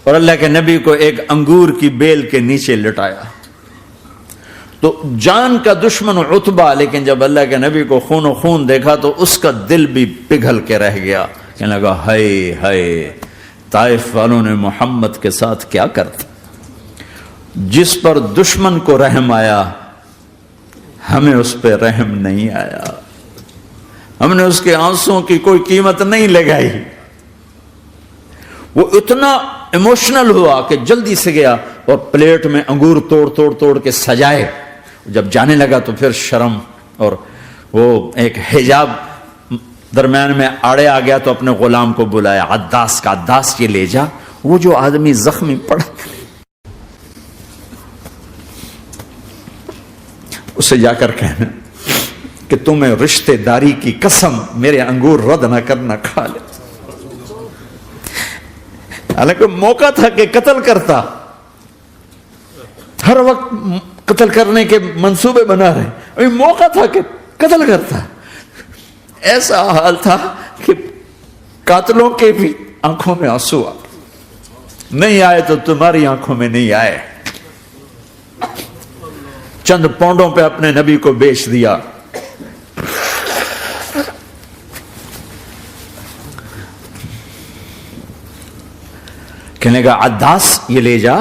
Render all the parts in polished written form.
اور اللہ کے نبی کو ایک انگور کی بیل کے نیچے لٹایا. تو جان کا دشمن عتبہ، لیکن جب اللہ کے نبی کو خون و خون دیکھا تو اس کا دل بھی پگھل کے رہ گیا. کہنے لگا ہائے ہائے، طائف والوں نے محمد کے ساتھ کیا کرتا. جس پر دشمن کو رحم آیا ہمیں اس پہ رحم نہیں آیا. ہم نے اس کے آنسوں کی کوئی قیمت نہیں لگائی. وہ اتنا ایموشنل ہوا کہ جلدی سے گیا اور پلیٹ میں انگور توڑ کے سجائے. جب جانے لگا تو پھر شرم اور وہ ایک حجاب درمیان میں آڑے آ گیا تو اپنے غلام کو بلایا، عداس کا، عداس یہ لے جا وہ جو آدمی زخمی پڑا اسے جا کر کہنا کہ تمہیں رشتے داری کی قسم میرے انگور رد نہ کرنا، کھا لے. حالانکہ موقع تھا کہ قتل کرتا، ہر وقت قتل کرنے کے منصوبے بنا رہے، ابھی موقع تھا کہ قتل کرتا. ایسا حال تھا کہ قاتلوں کے بھی آنکھوں میں آنسو آ نہیں آئے تو تمہاری آنکھوں میں نہیں آئے. چند پونڈوں پہ اپنے نبی کو بیچ دیا. کہنے کا عداس یہ لے جا.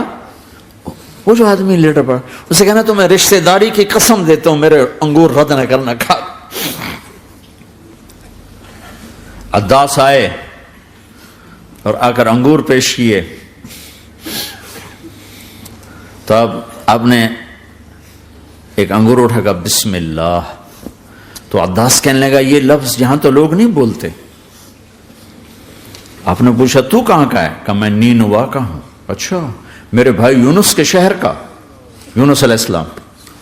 وہ جو آدمی لیٹر پڑا اسے کہنا تو میں رشتہ داری کی قسم دیتا ہوں میرے انگور رد نہ کرنا، کھا. عداس آئے اور آ کر انگور پیش کیے. تو اب آپ نے ایک انگور اٹھا کر بسم اللہ. تو عداس کہنے لگا یہ لفظ یہاں تو لوگ نہیں بولتے. آپ نے پوچھا تو کہاں کا ہے؟ کہا میں نینوا کا ہوں. اچھا، میرے بھائی یونس کے شہر کا، یونس علیہ السلام.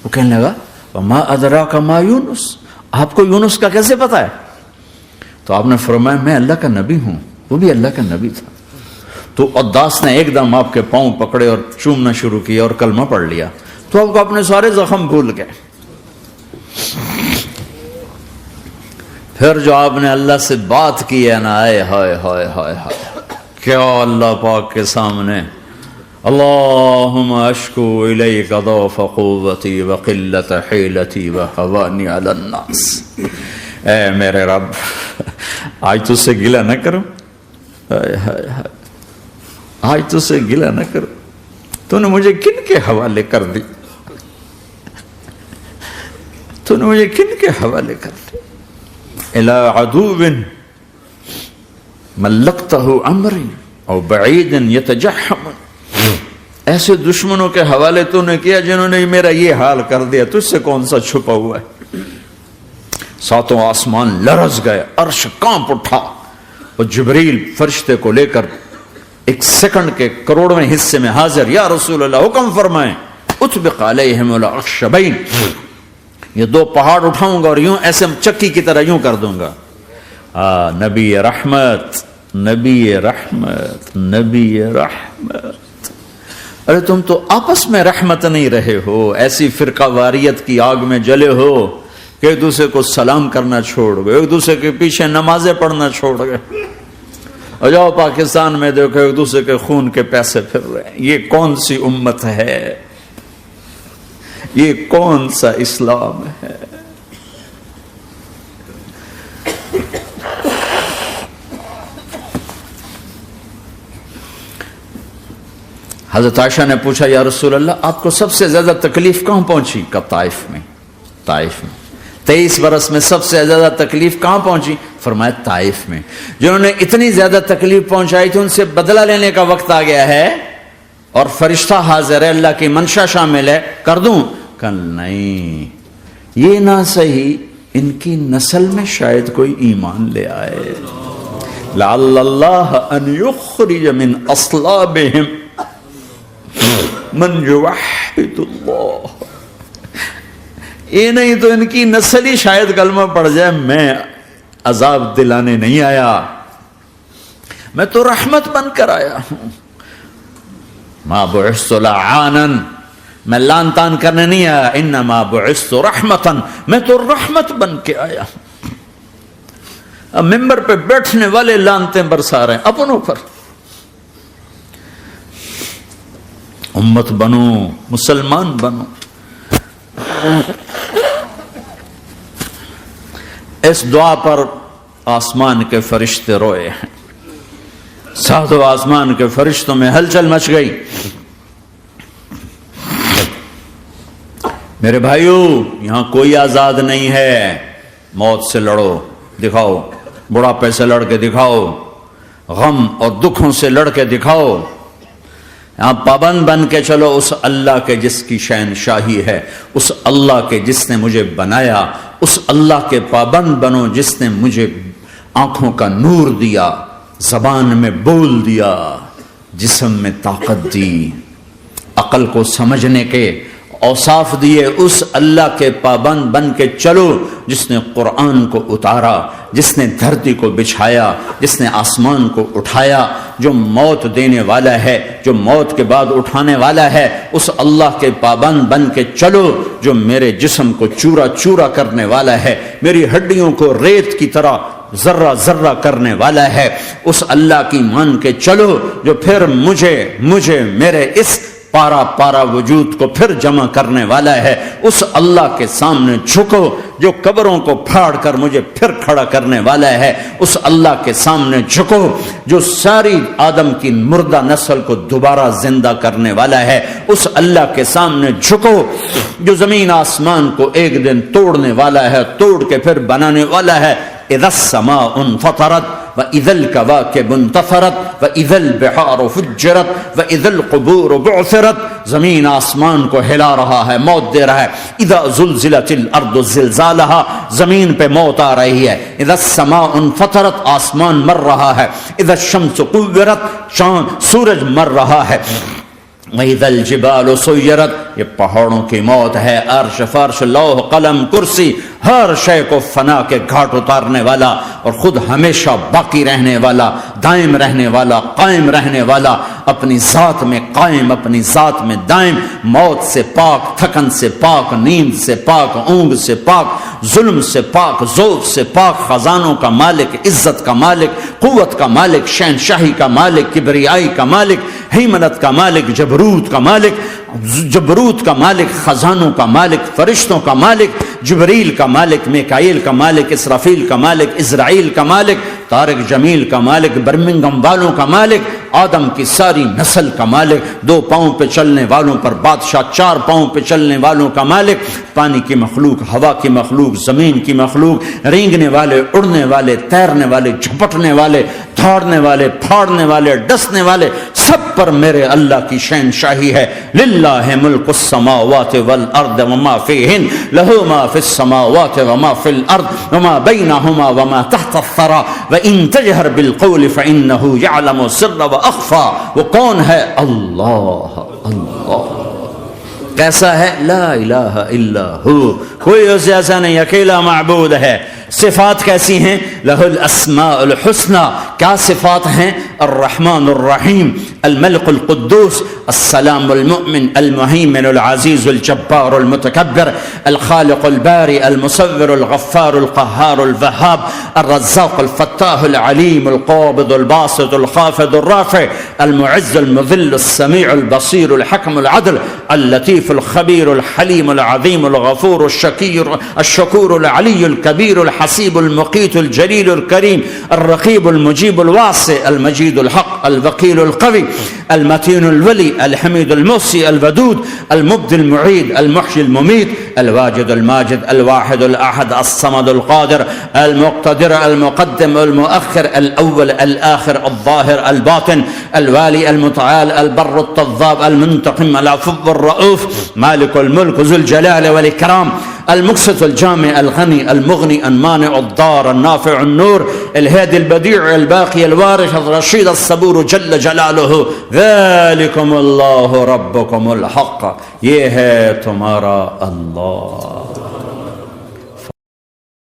وہ کہنے لگا وما ادراک ما یونس، آپ کو یونس کا کیسے پتا ہے؟ تو آپ نے فرمایا میں اللہ کا نبی ہوں، وہ بھی اللہ کا نبی تھا. تو عداس نے ایک دم آپ کے پاؤں پکڑے اور چومنا شروع کیا اور کلمہ پڑھ لیا. تو آپ کو اپنے سارے زخم بھول گئے. پھر جو آپ نے اللہ سے بات کی ہے نا، آئے ہائے ہائے ہائے ہائے، کیا اللہ پاک کے سامنے اللہم اشکو الیک ضعف قوتی وقلت حیلتی وحوانی علی الناس. اے میرے رب آج تجھ سے گلہ نہ کروں، آج تجھ سے گلہ نہ کروں، تو نے مجھے کن کے حوالے کر دی، تو نے مجھے کن کے حوالے کر دی. الی عدو ملکتہ امری او بعید یتجحم، ایسے دشمنوں کے حوالے تو نے کیا جنہوں نے میرا یہ حال کر دیا، تجھ سے کون سا چھپا ہوا ہے. ساتوں آسمان لرز گئے، عرش کانپ اٹھا اور جبریل فرشتے کو لے کر ایک سیکنڈ کے کروڑویں حصے میں حاضر. یا رسول اللہ حکم فرمائیں اطبق علیہم الاخشبین، یہ دو پہاڑ اٹھاؤں گا اور یوں ایسے چکی کی طرح یوں کر دوں گا. نبی رحمت، نبی رحمت، نبی رحمت. ارے تم تو آپس میں رحمت نہیں رہے ہو، ایسی فرقہ واریت کی آگ میں جلے ہو کہ ایک دوسرے کو سلام کرنا چھوڑ گئے، ایک دوسرے کے پیچھے نمازیں پڑھنا چھوڑ گئے. اور جاؤ پاکستان میں دیکھو ایک دوسرے کے خون کے پیسے پھر رہے ہیں. یہ کون سی امت ہے؟ یہ کون سا اسلام ہے؟ حضرت عائشہ نے پوچھا یا رسول اللہ آپ کو سب سے زیادہ تکلیف کہاں پہنچی؟ کہا طائف میں. طائف میں 23 برس میں سب سے زیادہ تکلیف کہاں پہنچی؟ فرمایا طائف میں. جنہوں نے اتنی زیادہ تکلیف پہنچائی تھی ان سے بدلہ لینے کا وقت آ گیا ہے اور فرشتہ حاضر ہے، اللہ کی منشا شامل ہے، کر دوں؟ کہ نہیں، یہ نہ صحیح، ان کی نسل میں شاید کوئی ایمان لے آئے. لعل اللہ ان یخرج من اصلابہم من یوحد اللہ. یہ نہیں تو ان کی نسل ہی شاید کلمہ پڑ جائے. میں عذاب دلانے نہیں آیا، میں تو رحمت بن کر آیا ہوں. ما بعثت لعانا، میں لان تان کرنے نہیں آیا. انما بعثت رحمتا، میں تو رحمت بن کے آیا ہوں. اب ممبر پہ بیٹھنے والے لانتیں برسا رہے ہیں اپنوں پر. امت بنو، مسلمان بنو. اس دعا پر آسمان کے فرشتے روئے ہیں. ساتوں آسمان کے فرشتوں میں ہلچل مچ گئی. میرے بھائیو، یہاں کوئی آزاد نہیں ہے. موت سے لڑو، دکھاؤ. بڑھاپے سے لڑ کے دکھاؤ. غم اور دکھوں سے لڑ کے دکھاؤ. یہاں پابند بن کے چلو اس اللہ کے جس کی شہنشاہی ہے، اس اللہ کے جس نے مجھے بنایا. اس اللہ کے پابند بنو جس نے مجھے آنکھوں کا نور دیا، زبان میں بول دیا، جسم میں طاقت دی، عقل کو سمجھنے کے اوصاف دیے. اس اللہ کے پابند بن کے چلو جس نے قرآن کو اتارا، جس نے دھرتی کو بچھایا، جس نے آسمان کو اٹھایا، جو موت دینے والا ہے، جو موت کے بعد اٹھانے والا ہے. اس اللہ کے پابند بن کے چلو جو میرے جسم کو چورا چورا کرنے والا ہے، میری ہڈیوں کو ریت کی طرح ذرہ ذرہ کرنے والا ہے. اس اللہ کی مان کے چلو جو پھر مجھے میرے اس پارا پارا وجود کو پھر جمع کرنے والا ہے. اس اللہ کے سامنے جھکو جو قبروں کو پھاڑ کر مجھے پھر کھڑا کرنے والا ہے. اس اللہ کے سامنے جھکو جو ساری آدم کی مردہ نسل کو دوبارہ زندہ کرنے والا ہے. اس اللہ کے سامنے جھکو جو زمین آسمان کو ایک دن توڑنے والا ہے، توڑ کے پھر بنانے والا ہے. اذا السماء انفطرت وَإِذَا الْكَوَاكِبُ انتَثَرَتْ وَإِذَا الْبِحَارُ فُجِّرَتْ وَإِذَا الْقُبُورُ بُعْثِرَتْ. زمین آسمان کو ہلا رہا ہے، موت دے رہا ہے. اذا زلزلت الارض زلزالها، زمین پہ موت آ رہی ہے. اذا السماء انفطرت، آسمان مر رہا ہے. اذا الشمس قُوِّرَتْ، چاند سورج مر رہا ہے. وَإِذَا الْجِبَالُ سُيِّرَتْ، یہ پہاڑوں کی موت ہے. عرش فرش لوح قلم کرسی، ہر شے کو فنا کے گھاٹ اتارنے والا اور خود ہمیشہ باقی رہنے والا، دائم رہنے والا، قائم رہنے والا، اپنی ذات میں قائم، اپنی ذات میں دائم، موت سے پاک، تھکن سے پاک، نیند سے پاک، اونگ سے پاک، ظلم سے پاک، ذوق سے پاک، خزانوں کا مالک، عزت کا مالک، قوت کا مالک، شہنشاہی کا مالک، کبریائی کا مالک، ہیمنت کا مالک، جبروت کا مالک، جبروت کا مالک، خزانوں کا مالک، فرشتوں کا مالک، جبریل کا مالک، میکائیل کا مالک، اسرافیل کا مالک، اسرائیل کا مالک، طارق جمیل کا مالک، برمنگم والوں کا مالک، آدم کی ساری نسل کا مالک، 2 پاؤں پہ چلنے والوں پر بادشاہ، 4 پاؤں پہ چلنے والوں کا مالک، پانی کی مخلوق، ہوا کی مخلوق، زمین کی مخلوق، رینگنے والے، اڑنے والے، تیرنے والے، جھپٹنے والے، دھاڑنے والے، پھاڑنے والے، ڈسنے والے، سب پر میرے اللہ کی شہنشاہی ہے. للہ ملک السماوات والارض وما فیہن، لہ ما فی السماوات وما فی الارض وما بینہما وما تحت الثری وان تجہر بالقول فانہ یعلم السر واخفی. وہ کون ہے؟ اللہ. اللہ کیسا ہے؟ لا الہ الا ہو، کوئی اس جیسا نہیں، اکیلا معبود ہے. صفات کیسی ہیں؟ لہ الاسماء الحسنى. کیا صفات ہیں؟ الرحمن الرحیم، الملک القدوس، السلام المؤمن، المہیمن العزیز الجبار المتکبر، الخالق الباری المصور الغفار القہار الوہاب، الرزاق الفتاح العلیم القابض الباسط الخافض الرافع، المعز المذل السمیع البصیر الحکم العدل، اللطیف الخبیر الحلیم العظیم الغفور الشکور العلی الکبیر الحسیب المقیت الجلیل الکریم، الرقیب المجیب الواسع، المجید الحق، الوکیل القوی، المتین الولی، الحمید المحصی، الودود، المبدی المعید، المحیی الممیت، الواجد الماجد، الواحد الاحد، الصمد القادر، المقتدر، المقدم، المؤخر، الاول، الاخر، الظاهر، الباطن، الوالي، المتعال، البر التضاب، المنتقم، العفو الرؤوف، مالك الملك، ذو الجلال والإكرام، المقسط الجامع، الغني، المغني، المانع، الضار، النافع، النور، الهادي، البديع، الباقي، الوارث، الرشيد، الصبور جل جلاله. ذلكم الله ربكم الحق، یہ ہے تمہارا اللہ.